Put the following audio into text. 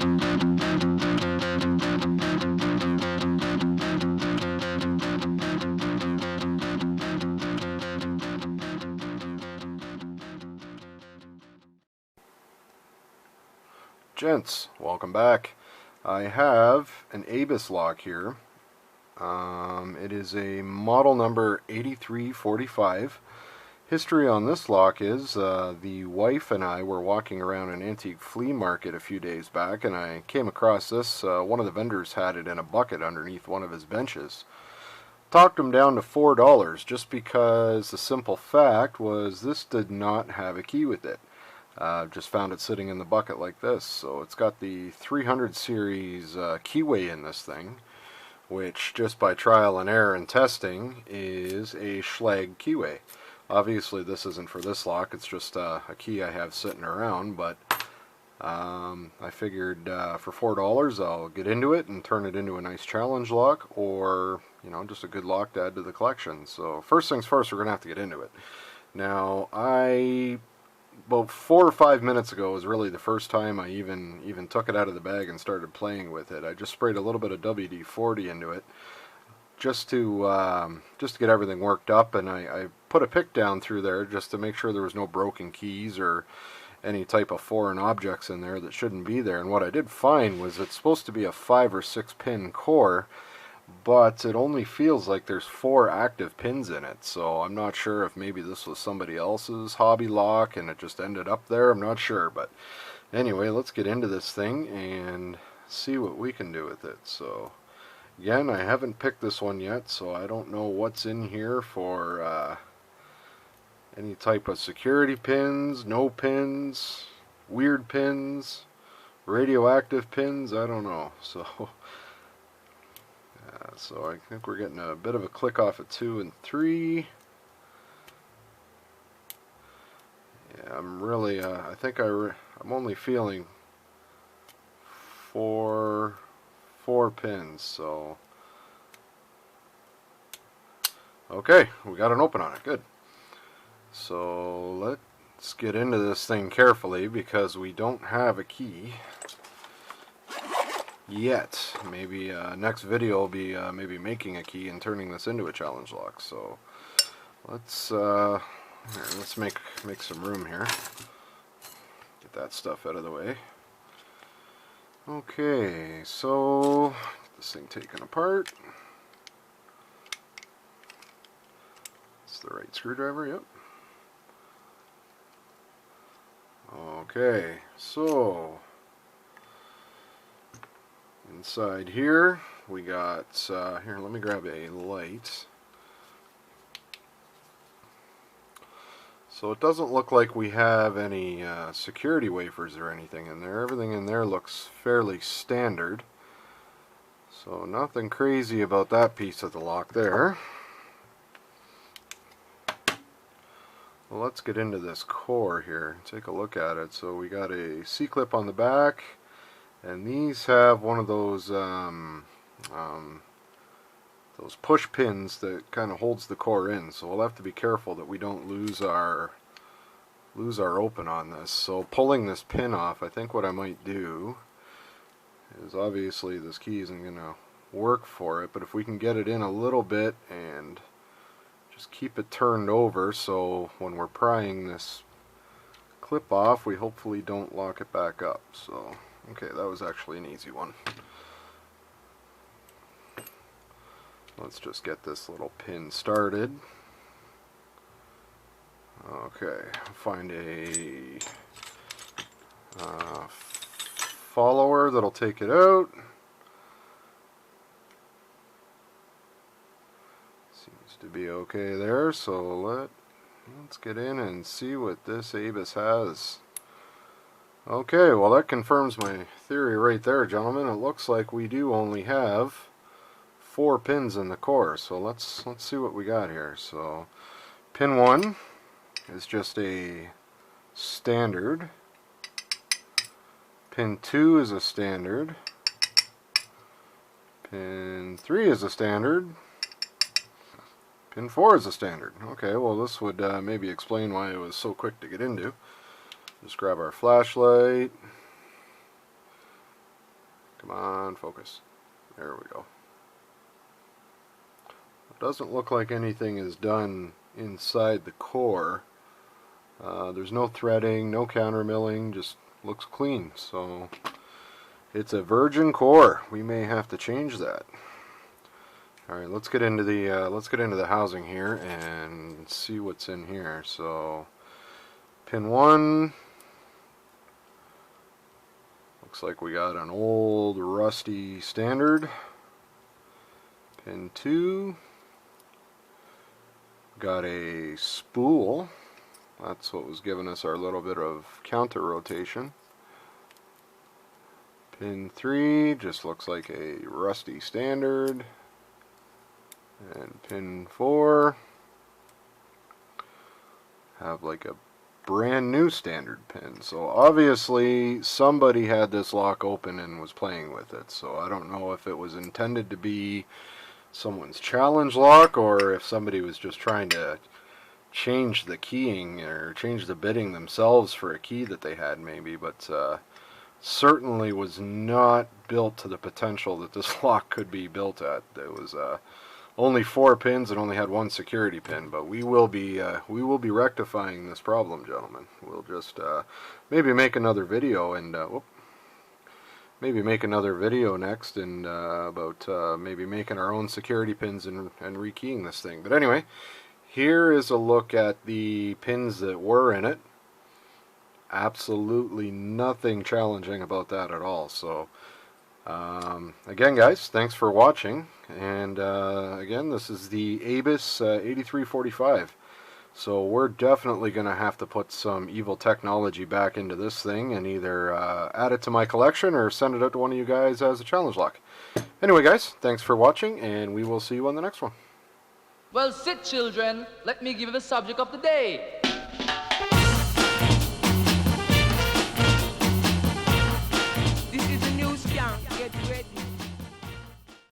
Gents, welcome back. I have an ABUS lock here. It is a model number 8345. History on this lock is the wife and I were walking around an antique flea market a few days back, and I came across this. One of the vendors had it in a bucket underneath one of his benches. Talked him down to $4 just because the simple fact was this did not have a key with it. Just found it sitting in the bucket like this. So it's got the 300 series keyway in this thing, which just by trial and error and testing is a Schlag keyway. Obviously this isn't for this lock, it's just a key I have sitting around, but I figured for $4 I'll get into it and turn it into a nice challenge lock, or you know, just a good lock to add to the collection. So first things first, we're gonna have to get into it. Now, about 4 or 5 minutes ago was really the first time I even took it out of the bag and started playing with it. I just sprayed a little bit of WD-40 into it just to get everything worked up, and I put a pick down through there just to make sure there was no broken keys or any type of foreign objects in there that shouldn't be there. And what I did find was it's supposed to be a 5 or 6 pin core, but it only feels like there's 4 active pins in it, so I'm not sure if maybe this was somebody else's hobby lock and it just ended up there. I'm not sure, but anyway, let's get into this thing and see what we can do with it. So again, I haven't picked this one yet, so I don't know what's in here for any type of security pins, no pins, weird pins, radioactive pins, I don't know. So I think we're getting a bit of a click off at 2 and 3. Yeah, I'm really, I think I'm only feeling four pins, so. Okay, we got an open on it, good. So let's get into this thing carefully because we don't have a key yet. Maybe next video will be maybe making a key and turning this into a challenge lock. So let's make some room here. Get that stuff out of the way. Okay, so get this thing taken apart. It's the right screwdriver, yep. Okay, so inside here we got, here, let me grab a light. So it doesn't look like we have any security wafers or anything in there. Everything in there looks fairly standard. So nothing crazy about that piece of the lock there. Well, let's get into this core here. Take a look at it. So we got a C-clip on the back, and these have one of those push pins that kind of holds the core in. So we'll have to be careful that we don't lose our open on this. So pulling this pin off, I think what I might do is, obviously this key isn't going to work for it, but if we can get it in a little bit and just keep it turned over, so when we're prying this clip off, we hopefully don't lock it back up. So, okay, that was actually an easy one. Let's just get this little pin started. Okay, find a follower that'll take it out. To be okay there, so let's get in and see what this ABUS has. Okay, well that confirms my theory right there, gentlemen. It looks like we do only have 4 pins in the core, so let's see what we got here. So pin 1 is just a standard. Pin 2 is a standard. Pin 3 is a standard. Pin 4 is a standard. Okay, well this would maybe explain why it was so quick to get into. Just grab our flashlight. Come on, focus. There we go. It doesn't look like anything is done inside the core. There's no threading, no counter milling, just looks clean. So it's a virgin core. We may have to change that. All right, let's get into the housing here and see what's in here. So pin 1, looks like we got an old rusty standard. Pin 2, got a spool. That's what was giving us our little bit of counter rotation. Pin 3 just looks like a rusty standard. And pin 4 have like a brand new standard pin. So obviously somebody had this lock open and was playing with it. So I don't know if it was intended to be someone's challenge lock or if somebody was just trying to change the keying or change the bitting themselves for a key that they had maybe, but certainly was not built to the potential that this lock could be built at. It was only 4 pins and only had 1 security pin, but we will be rectifying this problem, gentlemen. We'll just maybe make another video and maybe make another video next and about maybe making our own security pins and rekeying this thing. But anyway, here is a look at the pins that were in it. Absolutely nothing challenging about that at all. So again, guys, thanks for watching. And again, this is the ABUS 8345. So we're definitely going to have to put some evil technology back into this thing and either add it to my collection or send it out to one of you guys as a challenge lock. Anyway, guys, thanks for watching, and we will see you on the next one. Well, sit, children. Let me give you the subject of the day.